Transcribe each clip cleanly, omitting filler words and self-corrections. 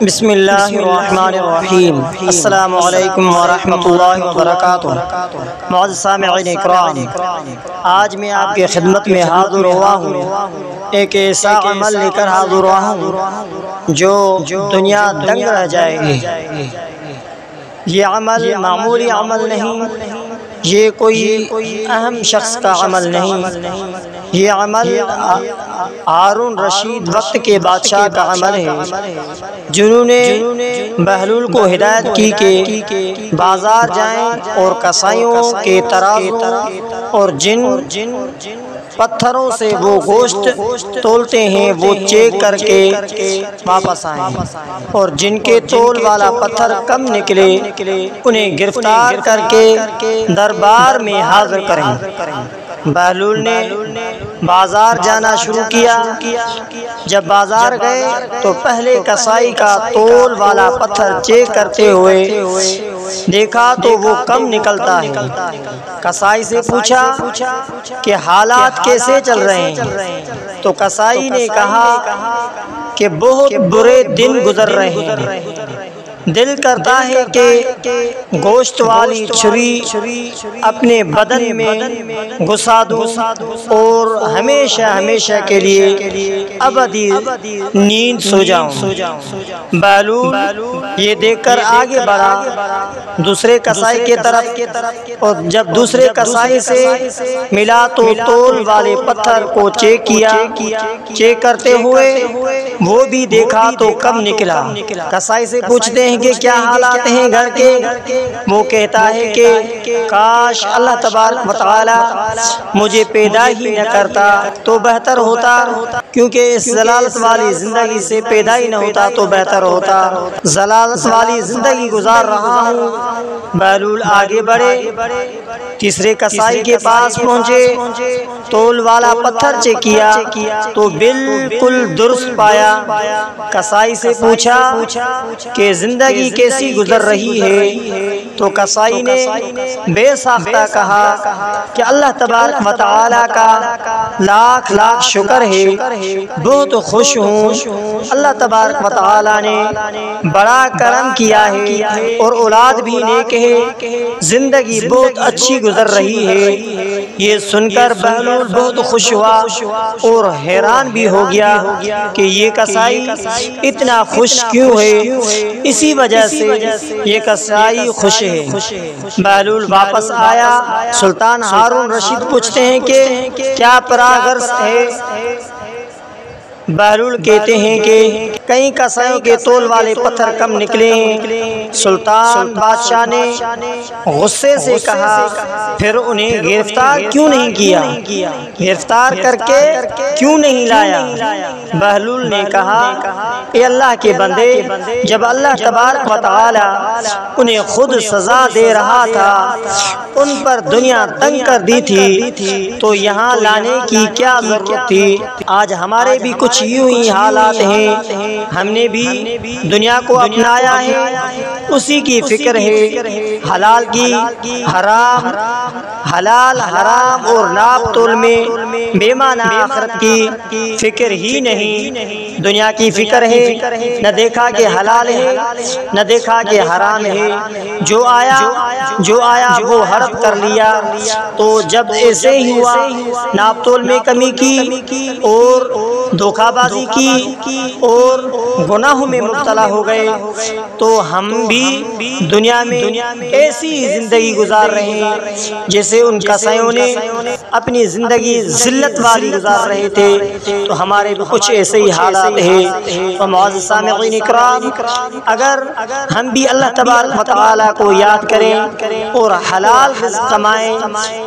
بسم اللہ الرحمن الرحیم۔ السلام علیکم ورحمۃ اللہ وبرکاتہ۔ معزز سامعین اکرام، آج میں آپ کی خدمت میں حاضر ہوا ہوں، ایک ایسا عمل لے کر حاضر ہوا ہوں جو دنیا دنگ رہ جائے گی۔ یہ عمل معمولی عمل نہیں، یہ کوئی اہم شخص کا عمل نہیں، یہ عمل ہارون رشید وقت کے بادشاہ کا عمل ہے، جنہوں نے بہلول کو ہدایت کی کہ بازار جائیں اور کسائیوں کے ترازو اور جن پتھروں سے وہ گوشت تولتے ہیں وہ چیک کر کے واپس آئیں، اور جن کے تول والا پتھر کم نکلے انہیں گرفتار کر کے دربار میں حاضر کریں۔ بہلول نے بازار جانا شروع کیا۔ جب بازار گئے تو پہلے کسائی کا تول والا پتھر چیک کرتے ہوئے دیکھا تو وہ کم نکلتا ہے۔ کسائی سے پوچھا کہ حالات کیسے چل رہے ہیں؟ تو کسائی نے کہا کہ بہت برے دن گزر رہے ہیں، دل کرتا ہے کہ گوشت والی چھری اپنے بدن میں گھسا دوں اور ہمیشہ کے لیے ابدی نیند سو جاؤں۔ بہلول یہ دیکھ کر آگے بڑھا دوسرے کسائی کے طرف، اور جب دوسرے کسائی سے ملا تو تول والے پتھر کو چیک کیا۔ چیک کرتے ہوئے وہ بھی دیکھا تو کم نکلا۔ کسائی سے پوچھتے ہیں کہ کیا حالات ہیں گھر کے؟ وہ کہتا ہے کہ کاش اللہ تبارک و تعالی مجھے پیدا ہی نہ کرتا تو بہتر ہوتا، کیونکہ اس ضلالت والی زندگی سے پیدا ہی نہ ہوتا تو بہتر ہوتا۔ ضلالت والی زندگی گزار رہا ہوں۔ بہلول آگے بڑھے، تیسرے کسائی کے پاس پہنچے، تول والا پتھر چیک کیا تو بالکل درست پایا۔ کسائی سے پوچھا کہ زندگی کیسی گزر رہی ہے؟ تو کسائی نے بے ساختہ کہا کہ اللہ تبارک و تعالی کا لاکھ شکر ہے، بہت خوش ہوں۔ اللہ تبارک و تعالی نے بڑا کرم کیا ہے اور اولاد بھی نیک ہے، زندگی بہت اچھی گزر رہی ہے۔ یہ سن کر بہلول بہت خوش ہوا اور حیران بھی ہو گیا کہ یہ کسائی اتنا خوش کیوں ہے؟ اسی وجہ سے یہ کسائی خوش ہے۔ بہلول واپس آیا۔ سلطان ہارون رشید پوچھتے ہیں کہ کیا پراغرض ہے؟ بہلول کہتے ہیں کہ کئی کسائیوں کے تول والے پتھر کم نکلے ہیں۔ سلطان بادشاہ نے غصے سے کہا پھر انہیں گرفتار کیوں نہیں کیا؟ گرفتار کر کے کیوں نہیں لایا؟ بہلول نے کہا اے اللہ کے بندے، جب اللہ تبارک و تعالی انہیں خود سزا دے رہا تھا، ان پر دنیا تنگ کر دی تھی، تو یہاں لانے کی کیا ضرورت تھی؟ آج ہمارے بھی کچھ یوں ہی حالات ہیں، ہم نے بھی دنیا کو اپنایا ہے، اسی کی فکر ہے، حلال کی حرام، حلال حرام اور ناپ تول میں بے معنی آخرت کی فکر ہی نہیں، دنیا کی فکر ہے، نہ دیکھا کہ حلال ہے نہ دیکھا کہ حرام ہے، جو آیا وہ ہڑپ کر لیا۔ تو جب ایسے ہی ہوا، ناپ تول میں کمی کی اور دھوکہ بازی کی اور گناہوں میں مبتلا ہو گئے، تو ہم بھی دنیا میں ایسی زندگی گزار رہے ہیں جیسے ان کسائیوں نے اپنی زندگی ذلت والی گزار رہے تھے، تو ہمارے بھی کچھ ایسے ہی حالات ہیں۔ تو معزز سامعین اکرام، اگر ہم بھی اللہ تبارک و تعالی کو یاد کریں اور حلال رزق کمائیں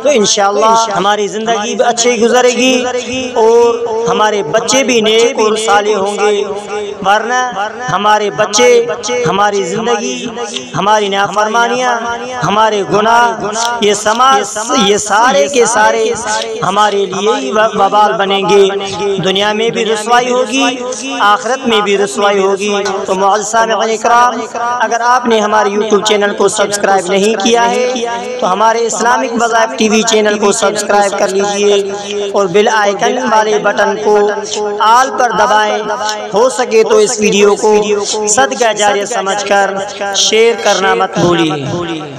تو انشاءاللہ ہماری زندگی بھی اچھی گزرے گی اور ہمارے بچے بھی نیک اور صالح ہوں گے، ورنہ ہمارے بچے، ہماری زندگی، ہماری نافرمانیاں، ہمارے گناہ، یہ سارے کے سارے ہمارے لیے ہی وبال بنیں گے، دنیا میں بھی رسوائی ہوگی، آخرت میں بھی رسوائی ہوگی۔ تو معزز سامعین اکرام، اگر آپ نے ہمارے یوٹیوب چینل کو سبسکرائب نہیں کیا ہے تو ہمارے اسلامک وظائف ٹی وی چینل کو سبسکرائب کر لیجئے اور بیل آئیکن والے بٹن کو آل پر دبائیں، ہو سکے تو تو اس ویڈیو کو صدقہ جاریہ سمجھ کر شیئر کرنا مت بھولیے۔